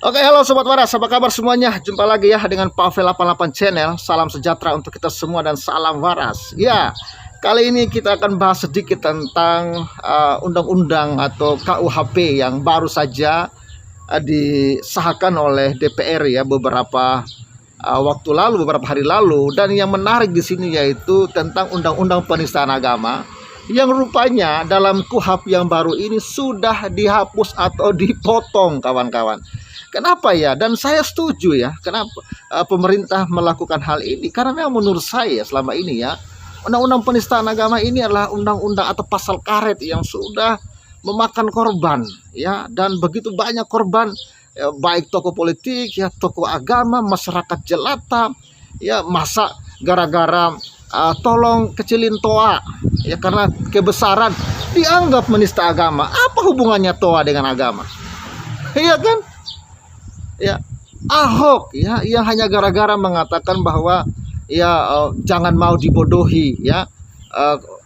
Oke, halo Sobat Waras, apa kabar semuanya? Jumpa lagi ya dengan Pavel 88 Channel. Salam sejahtera untuk kita semua dan salam waras. Ya, kali ini kita akan bahas sedikit tentang undang-undang atau KUHP yang baru saja disahkan oleh DPR ya beberapa waktu lalu, beberapa hari lalu. Dan yang menarik di sini yaitu tentang undang-undang penistaan agama yang rupanya dalam KUHP yang baru ini sudah dihapus atau dipotong, kawan-kawan. Kenapa ya? Dan saya setuju ya. Kenapa pemerintah melakukan hal ini? Karena memang menurut saya selama ini ya, undang-undang penistaan agama ini adalah undang-undang atau pasal karet yang sudah memakan korban ya, dan begitu banyak korban ya, baik tokoh politik ya, tokoh agama, masyarakat jelata ya, masa gara-gara tolong kecilin toa ya karena kebesaran dianggap menista agama. Apa hubungannya toa dengan agama? Iya kan? Ya, Ahok ya yang hanya gara-gara mengatakan bahwa ya jangan mau dibodohi ya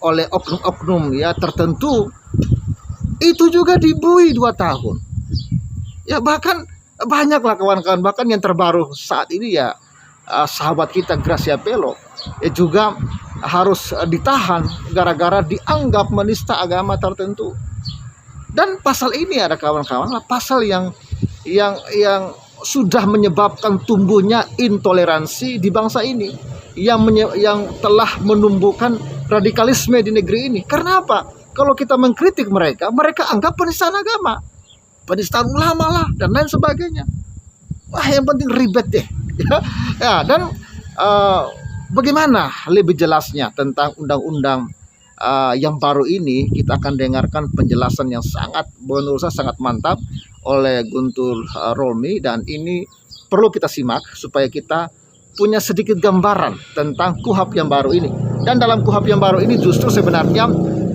oleh oknum-oknum ya tertentu, itu juga dibui 2 tahun. Ya bahkan banyaklah kawan-kawan, bahkan yang terbaru saat ini ya sahabat kita Gracia Pelo juga harus ditahan gara-gara dianggap menista agama tertentu. Dan pasal ini ada kawan-kawan pasal yang sudah menyebabkan tumbuhnya intoleransi di bangsa ini, yang telah menumbuhkan radikalisme di negeri ini. Karena apa? Kalau kita mengkritik mereka anggap penistaan agama, penistaan ulama lah dan lain sebagainya. Wah, yang penting ribet deh. Ya, dan bagaimana lebih jelasnya tentang undang-undang yang baru ini, kita akan dengarkan penjelasan yang menurut saya sangat mantap oleh Guntur Romli, dan ini perlu kita simak supaya kita punya sedikit gambaran tentang KUHP yang baru ini. Dan dalam KUHP yang baru ini justru sebenarnya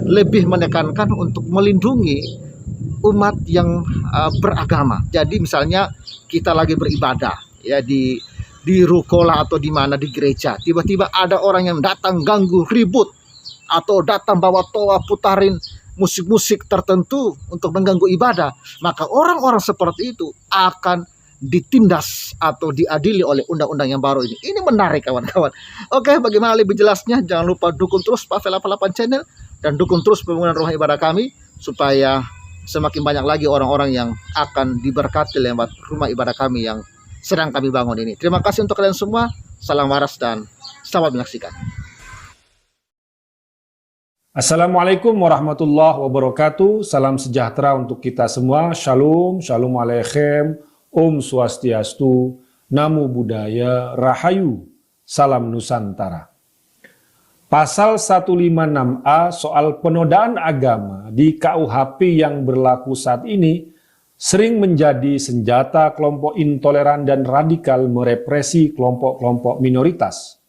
lebih menekankan untuk melindungi umat yang beragama. Jadi misalnya kita lagi beribadah ya di rukola atau di mana di gereja, tiba-tiba ada orang yang datang ganggu ribut atau datang bawa toa putarin musik-musik tertentu untuk mengganggu ibadah, maka orang-orang seperti itu akan ditindas atau diadili oleh undang-undang yang baru ini. Ini menarik kawan-kawan. Oke, bagaimana lebih jelasnya? Jangan lupa dukung terus Pavel 88 Channel dan dukung terus pembangunan rumah ibadah kami supaya semakin banyak lagi orang-orang yang akan diberkati lewat rumah ibadah kami yang sedang kami bangun ini. Terima kasih untuk kalian semua. Salam waras dan selamat menyaksikan. Assalamualaikum warahmatullahi wabarakatuh. Salam sejahtera untuk kita semua. Shalom, shalom aleichem, Om Swastiastu, Namo Buddhaya, Rahayu, Salam Nusantara. Pasal 156A soal penodaan agama di KUHP yang berlaku saat ini sering menjadi senjata kelompok intoleran dan radikal merepresi kelompok-kelompok minoritas.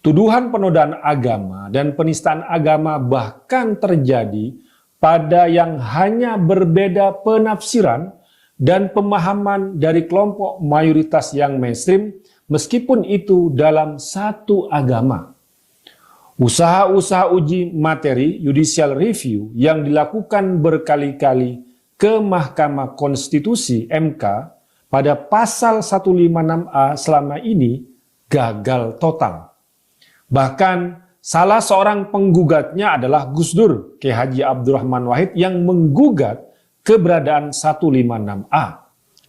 Tuduhan penodaan agama dan penistaan agama bahkan terjadi pada yang hanya berbeda penafsiran dan pemahaman dari kelompok mayoritas yang mainstream, meskipun itu dalam satu agama. Usaha-usaha uji materi judicial review yang dilakukan berkali-kali ke Mahkamah Konstitusi (MK) pada pasal 156A selama ini gagal total. Bahkan salah seorang penggugatnya adalah Gus Dur, Kiai Haji Abdurrahman Wahid, yang menggugat keberadaan 156A.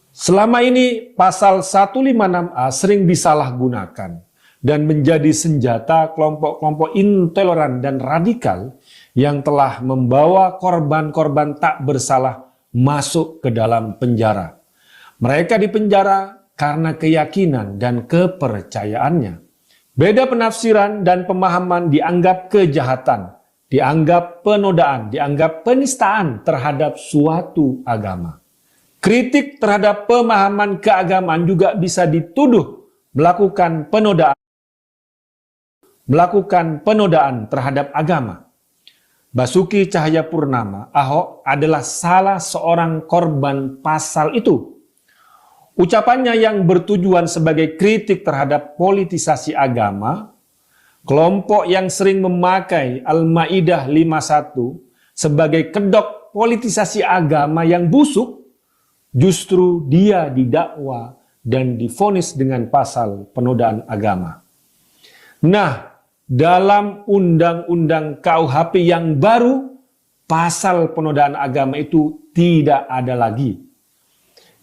Selama ini pasal 156A sering disalahgunakan dan menjadi senjata kelompok-kelompok intoleran dan radikal yang telah membawa korban-korban tak bersalah masuk ke dalam penjara. Mereka dipenjara karena keyakinan dan kepercayaannya. Beda penafsiran dan pemahaman dianggap kejahatan, dianggap penodaan, dianggap penistaan terhadap suatu agama. Kritik terhadap pemahaman keagamaan juga bisa dituduh melakukan penodaan terhadap agama. Basuki Cahayapurnama, Ahok, adalah salah seorang korban pasal itu. Ucapannya yang bertujuan sebagai kritik terhadap politisasi agama, kelompok yang sering memakai Al-Maidah 51 sebagai kedok politisasi agama yang busuk, justru dia didakwa dan divonis dengan pasal penodaan agama. Nah, dalam Undang-Undang KUHP yang baru, pasal penodaan agama itu tidak ada lagi.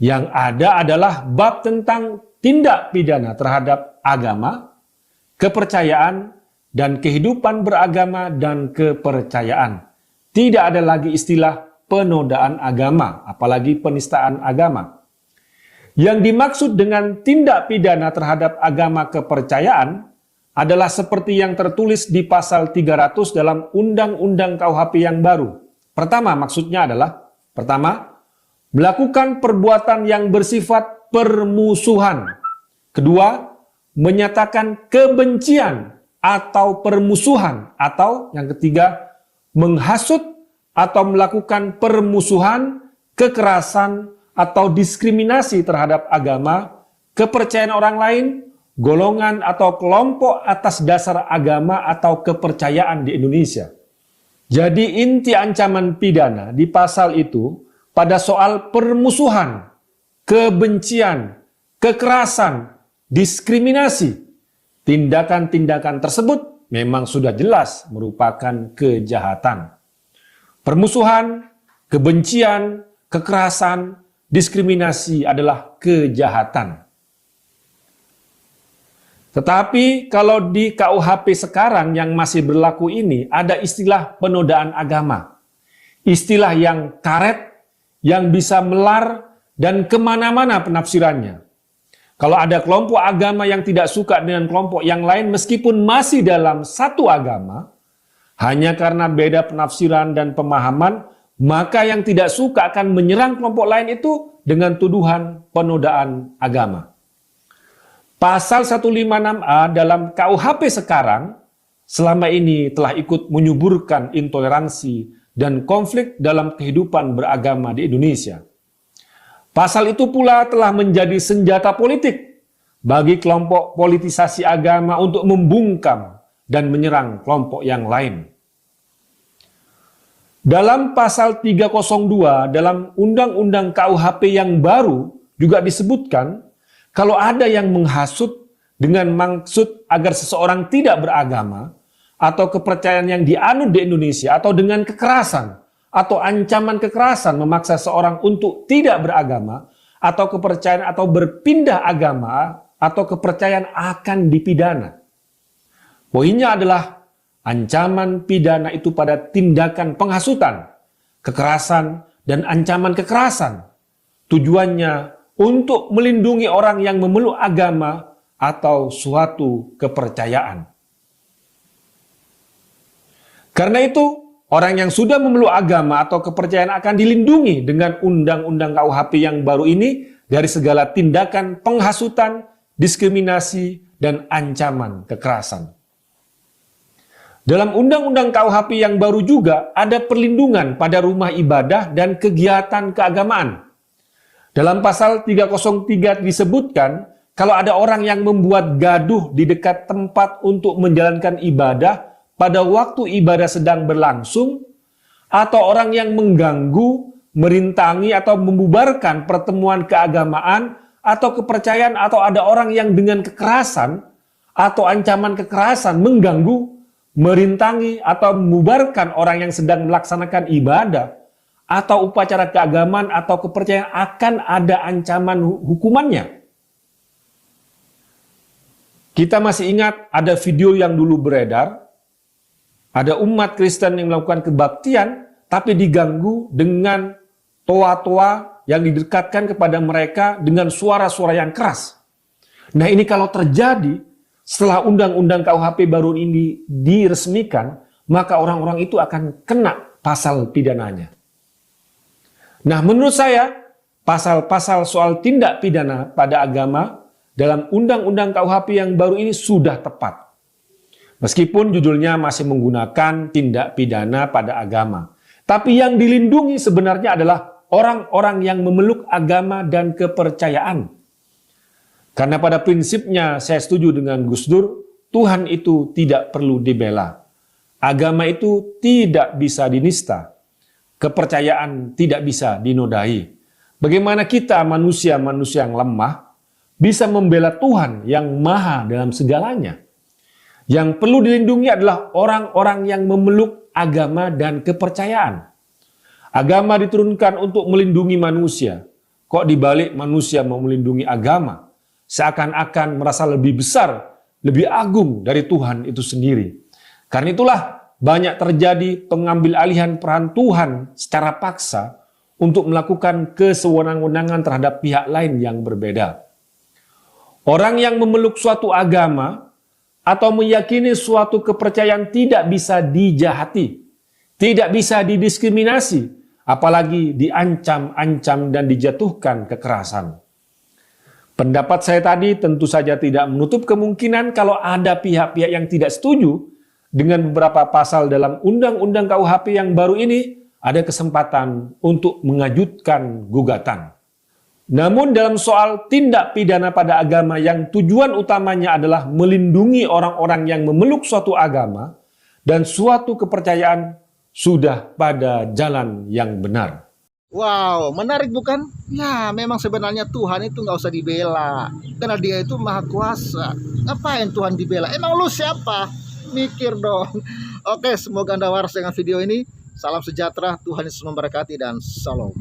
Yang ada adalah bab tentang tindak pidana terhadap agama, kepercayaan, dan kehidupan beragama dan kepercayaan. Tidak ada lagi istilah penodaan agama, apalagi penistaan agama. Yang dimaksud dengan tindak pidana terhadap agama kepercayaan adalah seperti yang tertulis di pasal 300 dalam Undang-Undang KUHP yang baru. Pertama, maksudnya adalah, melakukan perbuatan yang bersifat permusuhan. Kedua, menyatakan kebencian atau permusuhan. Atau yang ketiga, menghasut atau melakukan permusuhan, kekerasan, atau diskriminasi terhadap agama, kepercayaan orang lain, golongan atau kelompok atas dasar agama atau kepercayaan di Indonesia. Jadi inti ancaman pidana di pasal itu pada soal permusuhan, kebencian, kekerasan, diskriminasi. Tindakan-tindakan tersebut memang sudah jelas merupakan kejahatan. Permusuhan, kebencian, kekerasan, diskriminasi adalah kejahatan. Tetapi kalau di KUHP sekarang yang masih berlaku ini ada istilah penodaan agama. Istilah yang karet, yang bisa melar dan kemana-mana penafsirannya. Kalau ada kelompok agama yang tidak suka dengan kelompok yang lain meskipun masih dalam satu agama, hanya karena beda penafsiran dan pemahaman, maka yang tidak suka akan menyerang kelompok lain itu dengan tuduhan penodaan agama. Pasal 156A dalam KUHP sekarang selama ini telah ikut menyuburkan intoleransi dan konflik dalam kehidupan beragama di Indonesia. Pasal itu pula telah menjadi senjata politik bagi kelompok politisasi agama untuk membungkam dan menyerang kelompok yang lain. Dalam pasal 302 dalam Undang-Undang KUHP yang baru juga disebutkan kalau ada yang menghasut dengan maksud agar seseorang tidak beragama atau kepercayaan yang dianut di Indonesia atau dengan kekerasan atau ancaman kekerasan memaksa seorang untuk tidak beragama atau kepercayaan atau berpindah agama atau kepercayaan akan dipidana. Poinnya adalah ancaman pidana itu pada tindakan penghasutan, kekerasan, dan ancaman kekerasan. Tujuannya untuk melindungi orang yang memeluk agama atau suatu kepercayaan. Karena itu, orang yang sudah memeluk agama atau kepercayaan akan dilindungi dengan Undang-Undang KUHP yang baru ini dari segala tindakan penghasutan, diskriminasi, dan ancaman kekerasan. Dalam Undang-Undang KUHP yang baru juga ada perlindungan pada rumah ibadah dan kegiatan keagamaan. Dalam pasal 303 disebutkan, kalau ada orang yang membuat gaduh di dekat tempat untuk menjalankan ibadah pada waktu ibadah sedang berlangsung, atau orang yang mengganggu, merintangi, atau membubarkan pertemuan keagamaan atau kepercayaan, atau ada orang yang dengan kekerasan atau ancaman kekerasan mengganggu, merintangi, atau membubarkan orang yang sedang melaksanakan ibadah atau upacara keagamaan atau kepercayaan akan ada ancaman hukumannya. Kita masih ingat ada video yang dulu beredar, ada umat Kristen yang melakukan kebaktian tapi diganggu dengan toa-toa yang didekatkan kepada mereka dengan suara-suara yang keras. Nah ini kalau terjadi setelah Undang-Undang KUHP baru ini diresmikan, maka orang-orang itu akan kena pasal pidananya. Nah, menurut saya, pasal-pasal soal tindak pidana pada agama dalam Undang-Undang KUHP yang baru ini sudah tepat. Meskipun judulnya masih menggunakan tindak pidana pada agama. Tapi yang dilindungi sebenarnya adalah orang-orang yang memeluk agama dan kepercayaan. Karena pada prinsipnya saya setuju dengan Gus Dur, Tuhan itu tidak perlu dibela. Agama itu tidak bisa dinista. Kepercayaan tidak bisa dinodai. Bagaimana kita manusia-manusia yang lemah bisa membela Tuhan yang maha dalam segalanya. Yang perlu dilindungi adalah orang-orang yang memeluk agama dan kepercayaan. Agama diturunkan untuk melindungi manusia. Kok dibalik manusia mau melindungi agama? Seakan-akan merasa lebih besar, lebih agung dari Tuhan itu sendiri. Karena itulah banyak terjadi pengambil alihan peran Tuhan secara paksa untuk melakukan kesewenang-wenangan terhadap pihak lain yang berbeda. Orang yang memeluk suatu agama atau meyakini suatu kepercayaan tidak bisa dijahati, tidak bisa didiskriminasi, apalagi diancam-ancam dan dijatuhkan kekerasan. Pendapat saya tadi tentu saja tidak menutup kemungkinan kalau ada pihak-pihak yang tidak setuju dengan beberapa pasal dalam Undang-Undang KUHP yang baru ini, ada kesempatan untuk mengajukan gugatan. Namun dalam soal tindak pidana pada agama yang tujuan utamanya adalah melindungi orang-orang yang memeluk suatu agama dan suatu kepercayaan sudah pada jalan yang benar. Wow, menarik bukan? Ya, memang sebenarnya Tuhan itu nggak usah dibela. Karena dia itu maha kuasa. Ngapain Tuhan dibela? Emang lu siapa? Mikir dong. Oke, semoga Anda waras dengan video ini. Salam sejahtera, Tuhan Yesus memberkati dan salam.